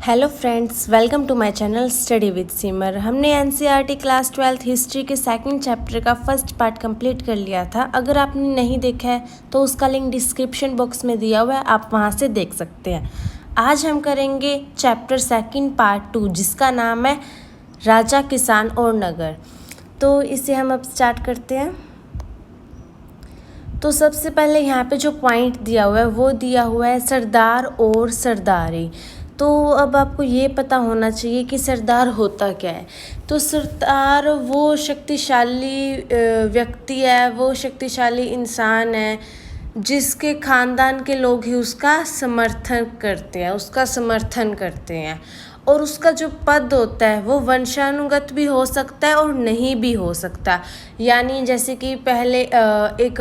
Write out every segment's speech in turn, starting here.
Hello friends, welcome to my channel study with Simar. हमने NCERT class 12th history के second chapter का first part complete कर लिया था। अगर आपने नहीं देखा है तो उसका लिंक डिस्क्रिप्शन बॉक्स में दिया हुआ है, आप वहां से देख सकते हैं। आज हम करेंगे चैप्टर सेकंड पार्ट 2, जिसका नाम है राजा, किसान और नगर। तो इसे हम अब स्टार्ट करते हैं। तो सबसे पहले यहाँ पे जो पॉइंट दिया हुआ है वो दिया हुआ है सरदार और सरदारी। तो अब आपको ये पता होना चाहिए कि सरदार होता क्या है। तो सरदार वो शक्तिशाली व्यक्ति है, वो शक्तिशाली इंसान है जिसके ख़ानदान के लोग ही उसका समर्थन करते हैं। और उसका जो पद होता है वो वंशानुगत भी हो सकता है और नहीं भी हो सकता। यानी जैसे कि पहले एक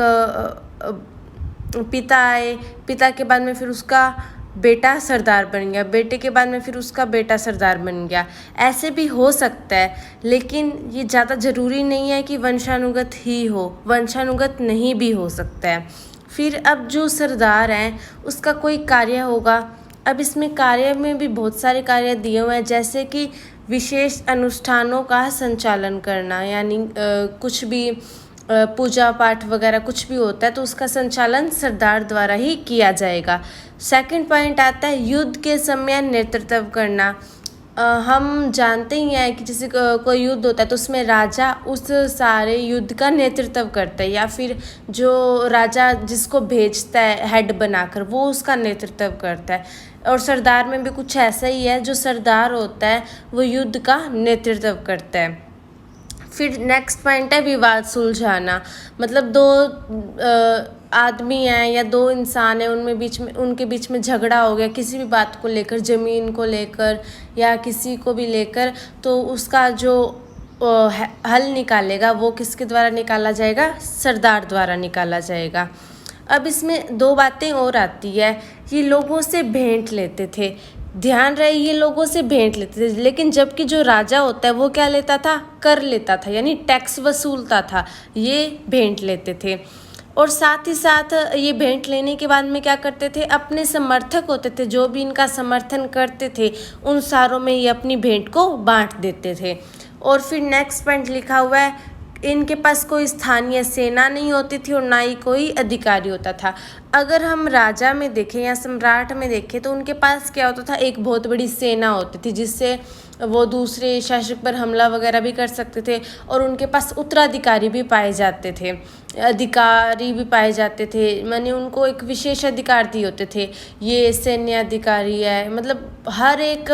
पिता आए, पिता के बाद में फिर उसका बेटा सरदार बन गया, बेटे के बाद में फिर उसका बेटा सरदार बन गया, ऐसे भी हो सकता है। लेकिन ये ज़्यादा ज़रूरी नहीं है कि वंशानुगत ही हो, वंशानुगत नहीं भी हो सकता है। फिर अब जो सरदार हैं उसका कोई कार्य होगा। अब इसमें कार्य में भी बहुत सारे कार्य दिए हुए हैं, जैसे कि विशेष अनुष्ठानों का संचालन करना, यानी कुछ भी पूजा पाठ वगैरह कुछ भी होता है तो उसका संचालन सरदार द्वारा ही किया जाएगा। सेकंड पॉइंट आता है युद्ध के समय नेतृत्व करना। हम जानते ही हैं कि जैसे कोई युद्ध होता है तो उसमें राजा उस सारे युद्ध का नेतृत्व करता है, या फिर जो राजा जिसको भेजता है हेड बनाकर वो उसका नेतृत्व करता है। और सरदार में भी कुछ ऐसा ही है, जो सरदार होता है वो युद्ध का नेतृत्व करता है। फिर नेक्स्ट पॉइंट है विवाद सुलझाना। मतलब दो आदमी हैं या दो इंसान हैं, उनके बीच में झगड़ा हो गया किसी भी बात को लेकर, ज़मीन को लेकर या किसी को भी लेकर, तो उसका जो हल निकालेगा वो किसके द्वारा निकाला जाएगा? सरदार द्वारा निकाला जाएगा। अब इसमें दो बातें और आती है, ये लोगों से भेंट लेते थे। ध्यान रहे, ये लोगों से भेंट लेते थे, लेकिन जबकि जो राजा होता है वो क्या लेता था? कर लेता था, यानी टैक्स वसूलता था, ये भेंट लेते थे। और साथ ही साथ ये भेंट लेने के बाद में क्या करते थे? अपने समर्थक होते थे, जो भी इनका समर्थन करते थे, उन सारों में ये अपनी भेंट को बांट देते थे। और फिर नेक्स्ट पॉइंट लिखा हुआ है, इनके पास कोई स्थानीय सेना नहीं होती थी और ना ही कोई अधिकारी होता था। अगर हम राजा में देखें या सम्राट में देखें तो उनके पास क्या होता था? एक बहुत बड़ी सेना होती थी, जिससे वो दूसरे शासक पर हमला वगैरह भी कर सकते थे। और उनके पास उत्तराधिकारी भी पाए जाते थे, अधिकारी भी पाए जाते थे, माने उनको एक विशेष अधिकार दिए होते थे। ये सैन्य अधिकारी है, मतलब हर एक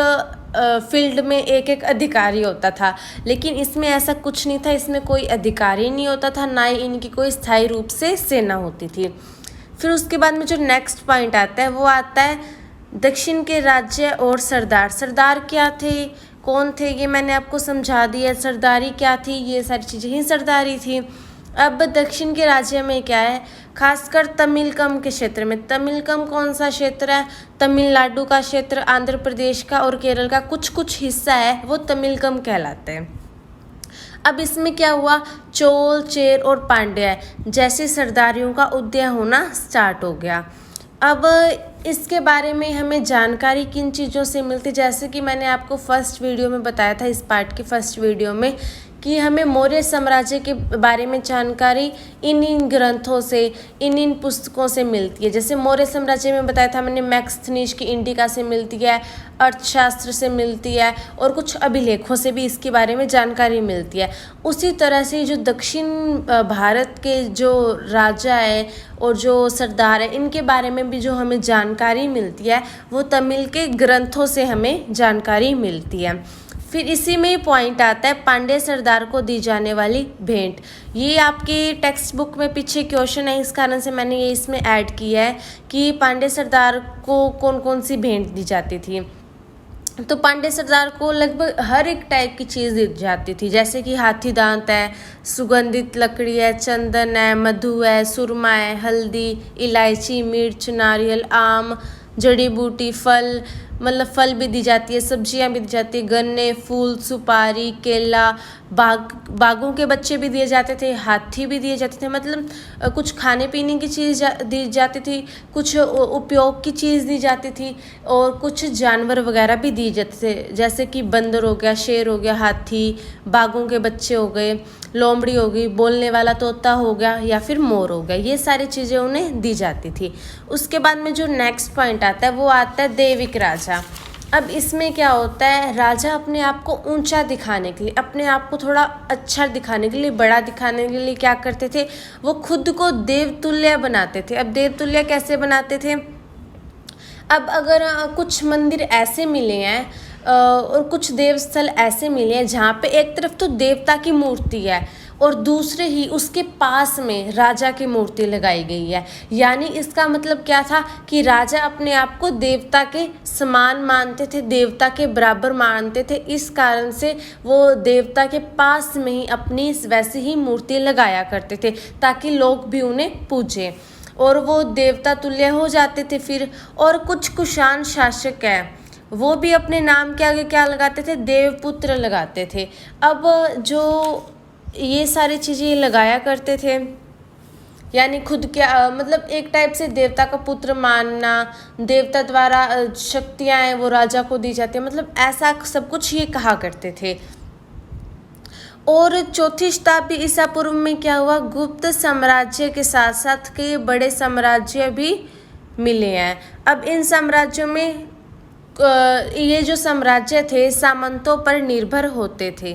फील्ड में एक एक अधिकारी होता था। लेकिन इसमें ऐसा कुछ नहीं था, इसमें कोई अधिकारी नहीं होता था, ना ही इनकी कोई स्थायी रूप से सेना होती थी। फिर उसके बाद में जो नेक्स्ट पॉइंट आता है वो आता है दक्षिण के राज्य और सरदार। सरदार क्या थे, कौन थे, ये मैंने आपको समझा दिया। सरदारी क्या थी, ये सारी चीज़ें ही सरदारी थी। अब दक्षिण के राज्य में क्या है? खासकर तमिलकम के क्षेत्र में। तमिलकम कौन सा क्षेत्र है? तमिलनाडु का क्षेत्र, आंध्र प्रदेश का और केरल का कुछ कुछ हिस्सा है, वो तमिलकम कहलाते हैं। अब इसमें क्या हुआ? चोल, चेर और पांड्या जैसे सरदारियों का उदय होना स्टार्ट हो गया। अब इसके बारे में हमें जानकारी किन चीज़ों से मिलती? जैसे कि मैंने आपको फर्स्ट वीडियो में बताया था, इस पार्ट की फर्स्ट वीडियो में, कि हमें मौर्य साम्राज्य के बारे में जानकारी इन ग्रंथों से, इन पुस्तकों से मिलती है। जैसे मौर्य साम्राज्य में बताया था मैंने, मैक्सथनीज की इंडिका से मिलती है, अर्थशास्त्र से मिलती है और कुछ अभिलेखों से भी इसके बारे में जानकारी मिलती है। उसी तरह से जो दक्षिण भारत के जो राजा है और जो सरदार है, इनके बारे में भी जो हमें जानकारी मिलती है वो तमिल के ग्रंथों से हमें जानकारी मिलती है। फिर इसी में ही पॉइंट आता है पांड्य सरदार को दी जाने वाली भेंट। ये आपके टेक्स्ट बुक में पीछे क्वेश्चन है, इस कारण से मैंने ये इसमें ऐड किया है कि पांड्य सरदार को कौन कौन सी भेंट दी जाती थी। तो पांड्य सरदार को लगभग हर एक टाइप की चीज़ दी जाती थी, जैसे कि हाथी दांत है, सुगंधित लकड़ी है, चंदन है, मधु है, सुरमा है, हल्दी, इलायची, मिर्च, नारियल, आम, जड़ी बूटी, फल, मतलब फल भी दी जाती है, सब्जियां भी दी जाती है, गन्ने, फूल, सुपारी, केला, बागों के बच्चे भी दिए जाते थे, हाथी भी दिए जाते थे। मतलब कुछ खाने पीने की चीज़ दी जाती थी, कुछ उपयोग की चीज़ दी जाती थी, और कुछ जानवर वगैरह भी दिए जाते थे, जैसे कि बंदर हो गया, शेर हो गया, हाथी, बागों के बच्चे हो गए, लोमड़ी हो गई, बोलने वाला तोता हो गया, या फिर मोर हो गया। ये सारी चीज़ें उन्हें दी जाती थी। उसके बाद में जो नेक्स्ट पॉइंट आता है वो आता है दैविक राजा। अब इसमें क्या होता है, राजा अपने आप को ऊंचा दिखाने के लिए, अपने आप को थोड़ा अच्छा दिखाने के लिए, बड़ा दिखाने के लिए क्या करते थे, वो खुद को देवतुल्य बनाते थे। अब देवतुल्य कैसे बनाते थे, अब अगर कुछ मंदिर ऐसे मिले हैं और कुछ देवस्थल ऐसे मिले हैं जहाँ पे एक तरफ तो देवता की मूर्ति है और दूसरे ही उसके पास में राजा की मूर्ति लगाई गई है। यानी इसका मतलब क्या था कि राजा अपने आप को देवता के समान मानते थे, देवता के बराबर मानते थे। इस कारण से वो देवता के पास में ही अपनी वैसी ही मूर्ति लगाया करते थे ताकि लोग भी उन्हें पूजें और वो देवता तुल्य हो जाते थे फिर। और कुछ कुषाण शासक है वो भी अपने नाम के आगे क्या लगाते थे, देवपुत्र लगाते थे। अब जो ये सारी चीज़ें लगाया करते थे, यानी खुद क्या मतलब एक टाइप से देवता का पुत्र मानना, देवता द्वारा शक्तियाँ हैं वो राजा को दी जाती है, मतलब ऐसा सब कुछ ये कहा करते थे। और चौथी शताब्दी ईसा पूर्व में क्या हुआ, गुप्त साम्राज्य के साथ साथ कई बड़े साम्राज्य भी मिले हैं। अब इन साम्राज्यों में ये जो साम्राज्य थे सामंतों पर निर्भर होते थे।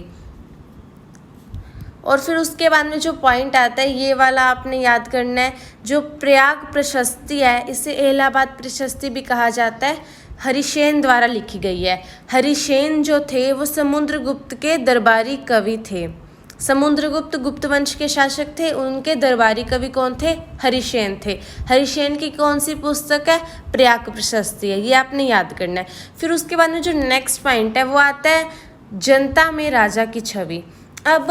और फिर उसके बाद में जो पॉइंट आता है ये वाला आपने याद करना है, जो प्रयाग प्रशस्ति है इसे इलाहाबाद प्रशस्ति भी कहा जाता है, हरिसेन द्वारा लिखी गई है। हरिसेन जो थे वो समुद्रगुप्त के दरबारी कवि थे। समुद्रगुप्त गुप्त वंश के शासक थे, उनके दरबारी कवि कौन थे, हरिसेन थे। हरिसेन की कौन सी पुस्तक है, प्रयाग प्रशस्ति है, ये आपने याद करना है। फिर उसके बाद में जो नेक्स्ट पॉइंट है वो आता है जनता में राजा की छवि। अब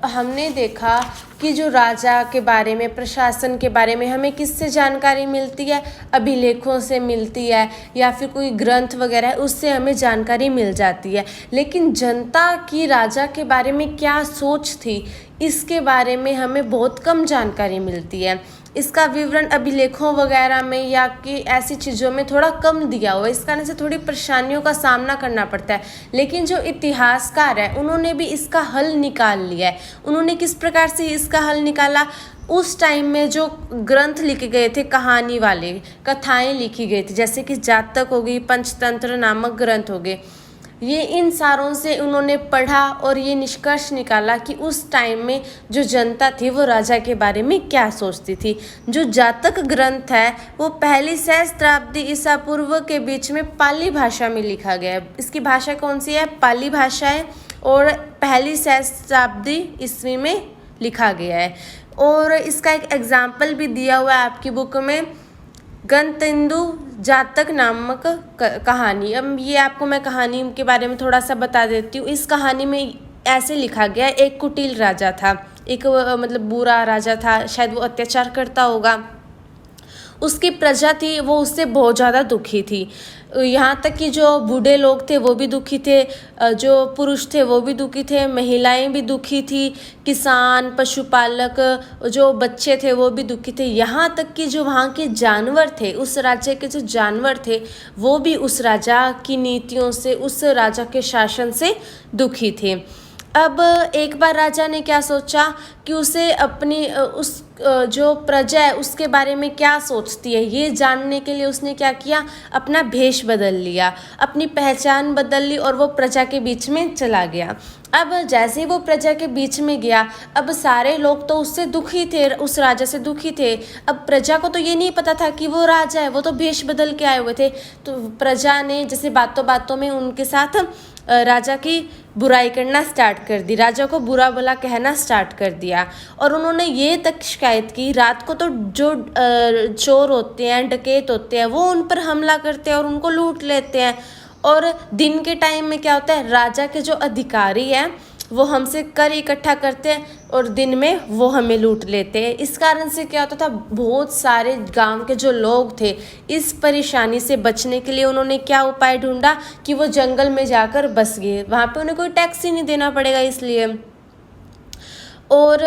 हमने देखा कि जो राजा के बारे में, प्रशासन के बारे में हमें किससे जानकारी मिलती है, अभिलेखों से मिलती है या फिर कोई ग्रंथ वगैरह है उससे हमें जानकारी मिल जाती है। लेकिन जनता की राजा के बारे में क्या सोच थी इसके बारे में हमें बहुत कम जानकारी मिलती है। इसका विवरण अभिलेखों वगैरह में या कि ऐसी चीज़ों में थोड़ा कम दिया हुआ है, इस कारण से थोड़ी परेशानियों का सामना करना पड़ता है। लेकिन जो इतिहासकार है उन्होंने भी इसका हल निकाल लिया है। उन्होंने किस प्रकार से इसका हल निकाला, उस टाइम में जो ग्रंथ लिखे गए थे, कहानी वाले कथाएं लिखी गई थी, जैसे कि जातक हो गई, पंचतंत्र नामक ग्रंथ हो गए, ये इन सारों से उन्होंने पढ़ा और ये निष्कर्ष निकाला कि उस टाइम में जो जनता थी वो राजा के बारे में क्या सोचती थी। जो जातक ग्रंथ है वो पहली सहस्त्राब्दी ईसा पूर्व के बीच में पाली भाषा में लिखा गया है। इसकी भाषा कौन सी है, पाली भाषा है, और पहली सहस्त्राब्दी ईस्वी में लिखा गया है। और इसका एक एग्जाम्पल भी दिया हुआ है आपकी बुक में, गणतेन्दु जातक नामक कहानी। अब ये आपको मैं कहानी के बारे में थोड़ा सा बता देती हूँ। इस कहानी में ऐसे लिखा गया, एक कुटिल राजा था, एक मतलब बुरा राजा था, शायद वो अत्याचार करता होगा। उसकी प्रजा थी वो उससे बहुत ज़्यादा दुखी थी, यहाँ तक कि जो बूढ़े लोग थे वो भी दुखी थे, जो पुरुष थे वो भी दुखी थे, महिलाएं भी दुखी थी, किसान, पशुपालक, जो बच्चे थे वो भी दुखी थे, यहाँ तक कि जो वहाँ के जानवर थे, उस राज्य के जो जानवर थे वो भी उस राजा की नीतियों से, उस राजा के शासन से दुखी थे। अब एक बार राजा ने क्या सोचा कि उसे अपनी उस जो प्रजा है उसके बारे में क्या सोचती है ये जानने के लिए उसने क्या किया, अपना भेष बदल लिया, अपनी पहचान बदल ली और वो प्रजा के बीच में चला गया। अब जैसे ही वो प्रजा के बीच में गया, अब सारे लोग तो उससे दुखी थे, उस राजा से दुखी थे। अब प्रजा को तो ये नहीं पता था कि वो राजा है, वो तो भेष बदल के आए हुए थे। तो प्रजा ने जैसे बातों बातों में उनके साथ राजा की बुराई करना स्टार्ट कर दी, राजा को बुरा भला कहना स्टार्ट कर दिया। और उन्होंने ये तक शिकायत की, रात को तो जो चोर होते हैं, डकैत होते हैं, वो उन पर हमला करते हैं और उनको लूट लेते हैं। और दिन के टाइम में क्या होता है, राजा के जो अधिकारी हैं वो हमसे कर इकट्ठा करते हैं और दिन में वो हमें लूट लेते हैं। इस कारण से क्या होता था, बहुत सारे गांव के जो लोग थे इस परेशानी से बचने के लिए उन्होंने क्या उपाय ढूंढा कि वो जंगल में जाकर बस गए, वहाँ पे उन्हें कोई टैक्स ही नहीं देना पड़ेगा इसलिए। और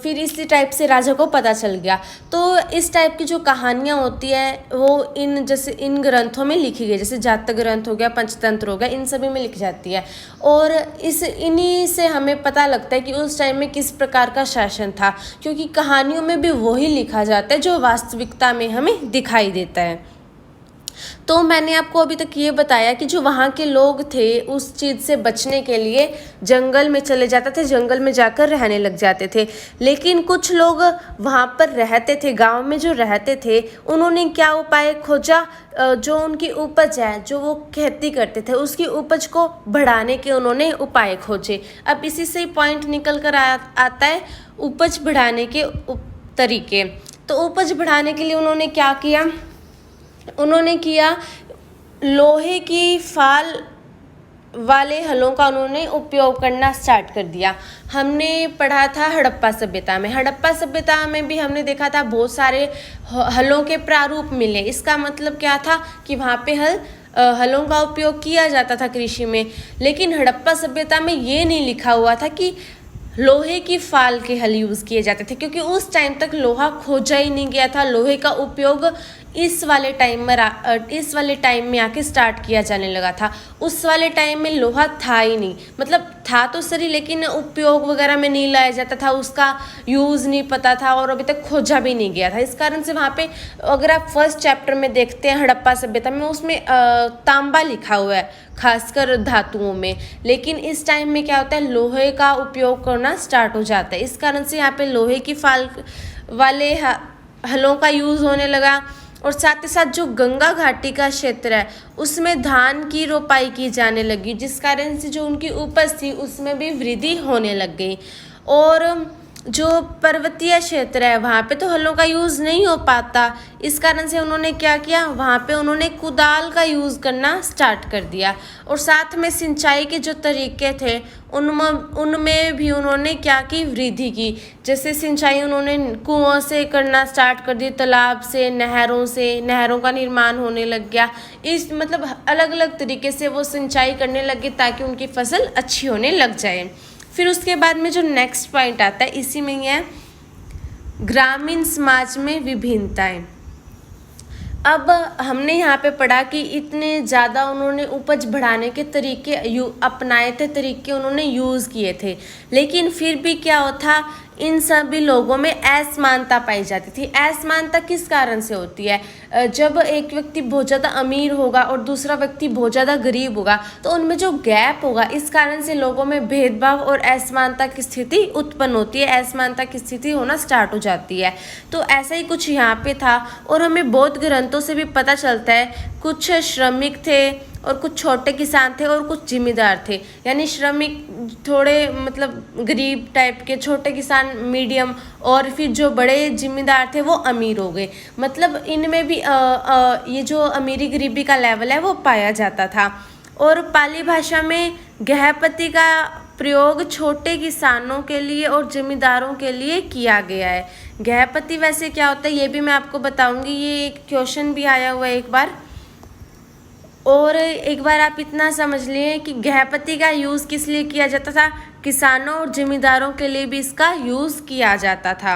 फिर इसी टाइप से राजा को पता चल गया। तो इस टाइप की जो कहानियाँ होती हैं वो जैसे इन ग्रंथों में लिखी गई, जैसे जातक ग्रंथ हो गया, पंचतंत्र हो गया, इन सभी में लिखी जाती है। और इन्हीं से हमें पता लगता है कि उस टाइम में किस प्रकार का शासन था, क्योंकि कहानियों में भी वही लिखा जाता है जो वास्तविकता में हमें दिखाई देता है। तो मैंने आपको अभी तक ये बताया कि जो वहाँ के लोग थे उस चीज़ से बचने के लिए जंगल में चले जाते थे, जंगल में जाकर रहने लग जाते थे। लेकिन कुछ लोग वहाँ पर रहते थे, गांव में जो रहते थे, उन्होंने क्या उपाय खोजा, जो उनकी उपज है, जो वो खेती करते थे, उसकी उपज को बढ़ाने के उन्होंने उपाय खोजे। अब इसी से पॉइंट निकल कर आता है उपज बढ़ाने के तरीके। तो उपज बढ़ाने के लिए उन्होंने क्या किया, उन्होंने किया लोहे की फाल वाले हलों का उन्होंने उपयोग करना स्टार्ट कर दिया। हमने पढ़ा था हड़प्पा सभ्यता में, हड़प्पा सभ्यता में भी हमने देखा था बहुत सारे हलों के प्रारूप मिले। इसका मतलब क्या था कि वहाँ पे हलों का उपयोग किया जाता था कृषि में। लेकिन हड़प्पा सभ्यता में ये नहीं लिखा हुआ था कि लोहे की फाल के हल यूज़ किए जाते थे, क्योंकि उस टाइम तक लोहा खोजा ही नहीं गया था। लोहे का उपयोग इस वाले टाइम में आके स्टार्ट किया जाने लगा था। उस वाले टाइम में लोहा था ही नहीं, मतलब था तो सही लेकिन उपयोग वगैरह में नहीं लाया जाता था, उसका यूज़ नहीं पता था और अभी तक खोजा भी नहीं गया था। इस कारण से वहाँ पे अगर आप फर्स्ट चैप्टर में देखते हैं हड़प्पा सभ्यता में, उसमें तांबा लिखा हुआ है खासकर धातुओं में। लेकिन इस टाइम में क्या होता है, लोहे का उपयोग करना स्टार्ट हो जाता है। इस कारण से यहाँ पे लोहे की फाल वाले हलों का यूज़ होने लगा। और साथ ही साथ जो गंगा घाटी का क्षेत्र है उसमें धान की रोपाई की जाने लगी, जिस कारण से जो उनकी उपज थी उसमें भी वृद्धि होने लग गई। और जो पर्वतीय क्षेत्र है वहाँ पे तो हलों का यूज़ नहीं हो पाता, इस कारण से उन्होंने क्या किया, वहाँ पे उन्होंने कुदाल का यूज़ करना स्टार्ट कर दिया। और साथ में सिंचाई के जो तरीके थे उनमें भी उन्होंने क्या की, वृद्धि की। जैसे सिंचाई उन्होंने कुओं से करना स्टार्ट कर दी, तालाब से, नहरों का निर्माण होने लग गया। इस मतलब अलग अलग तरीके से वो सिंचाई करने लगे ताकि उनकी फसल अच्छी होने लग जाए। फिर उसके बाद में जो नेक्स्ट पॉइंट आता है इसी में ही है ग्रामीण समाज में विभिन्नताएं। अब हमने यहाँ पे पढ़ा कि इतने ज़्यादा उन्होंने उपज बढ़ाने के तरीके अपनाए थे, तरीके उन्होंने यूज़ किए थे, लेकिन फिर भी क्या होता, इन सभी लोगों में असमानता पाई जाती थी। असमानता किस कारण से होती है, जब एक व्यक्ति बहुत ज़्यादा अमीर होगा और दूसरा व्यक्ति बहुत ज़्यादा गरीब होगा तो उनमें जो गैप होगा, इस कारण से लोगों में भेदभाव और असमानता की स्थिति उत्पन्न होती है, असमानता की स्थिति होना स्टार्ट हो जाती है। तो ऐसा ही कुछ यहाँ पे था। और हमें बौद्ध ग्रंथों से भी पता चलता है, कुछ श्रमिक थे और कुछ छोटे किसान थे और कुछ जिम्मेदार थे। यानी श्रमिक थोड़े मतलब गरीब टाइप के, छोटे किसान मीडियम, और फिर जो बड़े जिम्मेदार थे वो अमीर हो गए। मतलब इनमें भी ये जो अमीरी गरीबी का लेवल है वो पाया जाता था। और पाली भाषा में गृहपति का प्रयोग छोटे किसानों के लिए और जिम्मेदारों के लिए किया गया है। गृहपति वैसे क्या होता है ये भी मैं आपको बताऊंगी, ये एक क्वेश्चन भी आया हुआ है एक बार। और एक बार आप इतना समझ लिए कि गृहपति का यूज़ किस लिए किया जाता था, किसानों और जिम्मेदारों के लिए भी इसका यूज़ किया जाता था।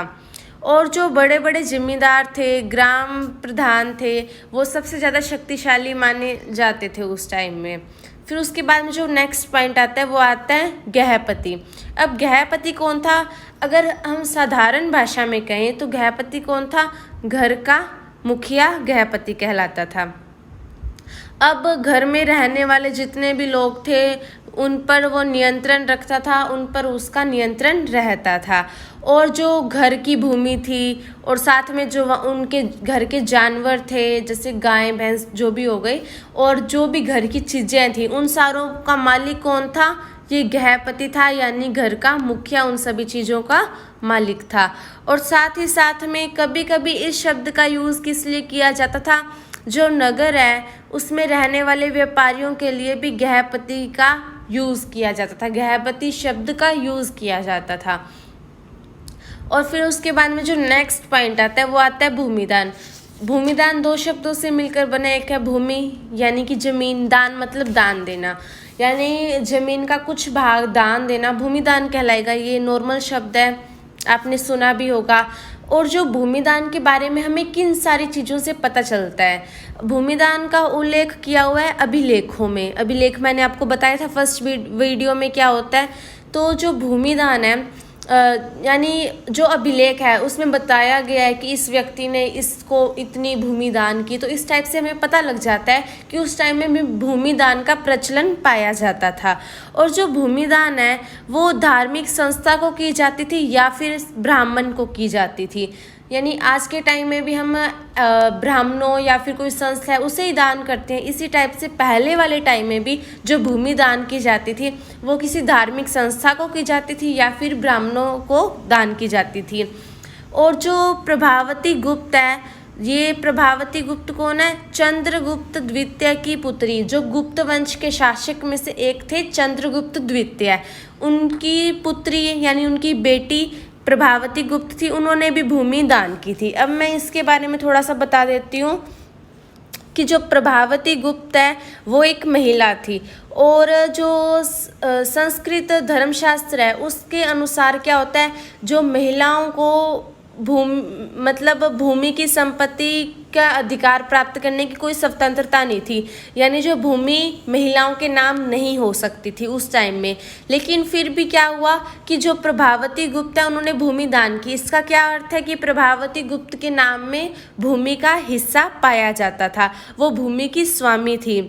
और जो बड़े बड़े जिम्मेदार थे, ग्राम प्रधान थे, वो सबसे ज़्यादा शक्तिशाली माने जाते थे उस टाइम में। फिर उसके बाद में जो नेक्स्ट पॉइंट आता है वो आता है गृहपति। अब गृहपति कौन था, अगर हम साधारण भाषा में कहें तो गृहपति कौन था, घर का मुखिया गृहपति कहलाता था। अब घर में रहने वाले जितने भी लोग थे उन पर वो नियंत्रण रखता था, उन पर उसका नियंत्रण रहता था। और जो घर की भूमि थी और साथ में जो उनके घर के जानवर थे, जैसे गाय भैंस जो भी हो गई, और जो भी घर की चीज़ें थी, उन सारों का मालिक कौन था, ये गृहपति था, यानी घर का मुखिया उन सभी चीज़ों का मालिक था। और साथ ही साथ में कभी कभी इस शब्द का यूज़ किस लिए किया जाता था, जो नगर है उसमें रहने वाले व्यापारियों के लिए भी गृहपति का यूज़ किया जाता था, गृहपति शब्द का यूज़ किया जाता था। और फिर उसके बाद में जो नेक्स्ट पॉइंट आता है वो आता है भूमिदान। भूमिदान दो शब्दों से मिलकर बना, एक है भूमि यानी कि ज़मीन, दान मतलब दान देना, यानी ज़मीन का कुछ भाग दान देना भूमिदान कहलाएगा। ये नॉर्मल शब्द है, आपने सुना भी होगा। और जो भूमिदान के बारे में हमें किन सारी चीज़ों से पता चलता है, भूमिदान का उल्लेख किया हुआ है अभिलेखों में। अभिलेख मैंने आपको बताया था फर्स्ट वीडियो में क्या होता है। तो जो भूमिदान है यानी जो अभिलेख है उसमें बताया गया है कि इस व्यक्ति ने इसको इतनी भूमि दान की, तो इस टाइप से हमें पता लग जाता है कि उस टाइम में भी भूमि दान का प्रचलन पाया जाता था। और जो भूमि दान है वो धार्मिक संस्था को की जाती थी या फिर ब्राह्मण को की जाती थी। यानी आज के टाइम में भी हम ब्राह्मणों या फिर कोई संस्था है उसे ही दान करते हैं। इसी टाइप से पहले वाले टाइम में भी जो भूमि दान की जाती थी वो किसी धार्मिक संस्था को की जाती थी या फिर ब्राह्मणों को दान की जाती थी। और जो प्रभावती गुप्त है, ये प्रभावती गुप्त कौन है? चंद्रगुप्त द्वितीय की पुत्री, जो गुप्त वंश के शासक में से एक थे चंद्रगुप्त द्वितीय, उनकी पुत्री यानी उनकी बेटी प्रभावती गुप्त थी, उन्होंने भी भूमि दान की थी। अब मैं इसके बारे में थोड़ा सा बता देती हूँ कि जो प्रभावती गुप्त है वो एक महिला थी। और जो संस्कृत धर्मशास्त्र है उसके अनुसार क्या होता है, जो महिलाओं को भूमि की संपत्ति का अधिकार प्राप्त करने की कोई स्वतंत्रता नहीं थी, यानी जो भूमि महिलाओं के नाम नहीं हो सकती थी उस टाइम में। लेकिन फिर भी क्या हुआ कि जो प्रभावती गुप्त है उन्होंने भूमि दान की। इसका क्या अर्थ है कि प्रभावती गुप्त के नाम में भूमि का हिस्सा पाया जाता था, वो भूमि की स्वामी थी,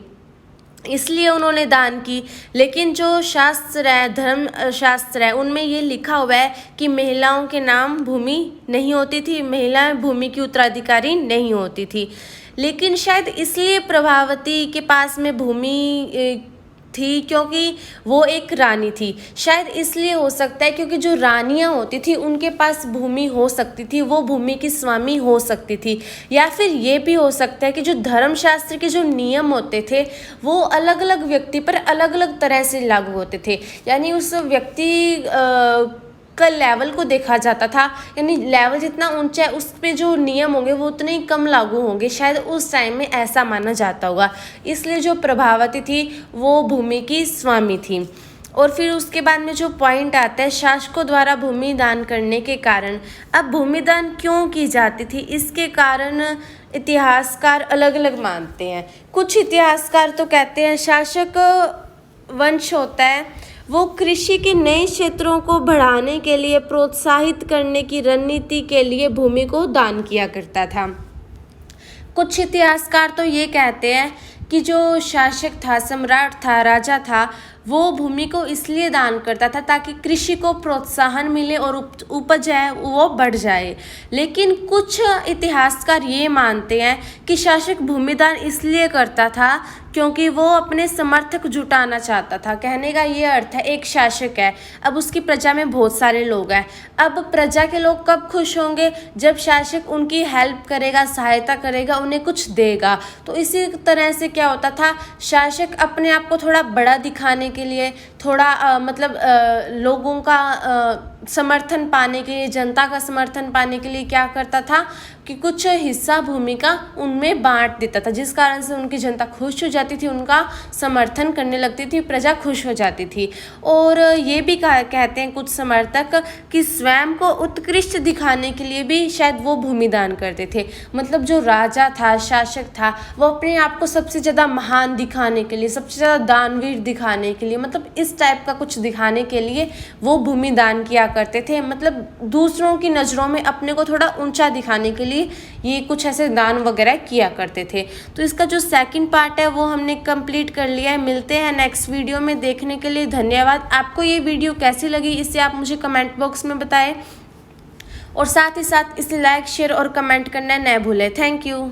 इसलिए उन्होंने दान की। लेकिन जो शास्त्र है, धर्म शास्त्र है, उनमें ये लिखा हुआ है कि महिलाओं के नाम भूमि नहीं होती थी, महिलाएं भूमि की उत्तराधिकारी नहीं होती थी। लेकिन शायद इसलिए प्रभावती के पास में भूमि थी क्योंकि वो एक रानी थी, शायद इसलिए हो सकता है क्योंकि जो रानियां होती थी उनके पास भूमि हो सकती थी, वो भूमि की स्वामी हो सकती थी। या फिर ये भी हो सकता है कि जो धर्मशास्त्र के जो नियम होते थे वो अलग अलग व्यक्ति पर अलग अलग तरह से लागू होते थे, यानी उस व्यक्ति का लेवल को देखा जाता था, यानी लेवल जितना ऊंचा है उस पे जो नियम होंगे वो उतने ही कम लागू होंगे, शायद उस टाइम में ऐसा माना जाता होगा। इसलिए जो प्रभावती थी वो भूमि की स्वामी थी। और फिर उसके बाद में जो पॉइंट आता है शासकों द्वारा भूमि दान करने के कारण। अब भूमि दान क्यों की जाती थी, इसके कारण इतिहासकार अलग अलग मानते हैं। कुछ इतिहासकार तो कहते हैं शासक वंश होता है वो कृषि के नए क्षेत्रों को बढ़ाने के लिए, प्रोत्साहित करने की रणनीति के लिए भूमि को दान किया करता था। कुछ इतिहासकार तो ये कहते हैं कि जो शासक था, सम्राट था, राजा था, वो भूमि को इसलिए दान करता था ताकि कृषि को प्रोत्साहन मिले और उपज है वो बढ़ जाए। लेकिन कुछ इतिहासकार ये मानते हैं कि शासक भूमिदान इसलिए करता था क्योंकि वो अपने समर्थक जुटाना चाहता था। कहने का ये अर्थ है, एक शासक है, अब उसकी प्रजा में बहुत सारे लोग हैं, अब प्रजा के लोग कब खुश होंगे, जब शासक उनकी हेल्प करेगा, सहायता करेगा, उन्हें कुछ देगा। तो इसी तरह से क्या होता था, शासक अपने आप को थोड़ा बड़ा दिखाने के लिए, थोड़ा लोगों का समर्थन पाने के लिए, जनता का समर्थन पाने के लिए क्या करता था कि कुछ हिस्सा भूमि का उनमें बांट देता था, जिस कारण से उनकी जनता खुश हो जाती थी, उनका समर्थन करने लगती थी, प्रजा खुश हो जाती थी। और ये भी कहते हैं कुछ समर्थक कि स्वयं को उत्कृष्ट दिखाने के लिए भी शायद वो भूमि दान करते थे। मतलब जो राजा था, शासक था, वो अपने आप को सबसे ज़्यादा महान दिखाने के लिए, सबसे ज़्यादा दानवीर दिखाने के लिए, मतलब इस टाइप का कुछ दिखाने के लिए वो भूमि दान किया करते थे। मतलब दूसरों की नज़रों में अपने को थोड़ा ऊंचा दिखाने के लिए ये कुछ ऐसे दान वगैरह किया करते थे। तो इसका जो सेकंड पार्ट है वो हमने कंप्लीट कर लिया है। मिलते हैं नेक्स्ट वीडियो में। देखने के लिए धन्यवाद। आपको ये वीडियो कैसी लगी इसे आप मुझे कमेंट बॉक्स में बताएं और साथ ही साथ इसे लाइक, शेयर और कमेंट करना न भूलें। Thank you.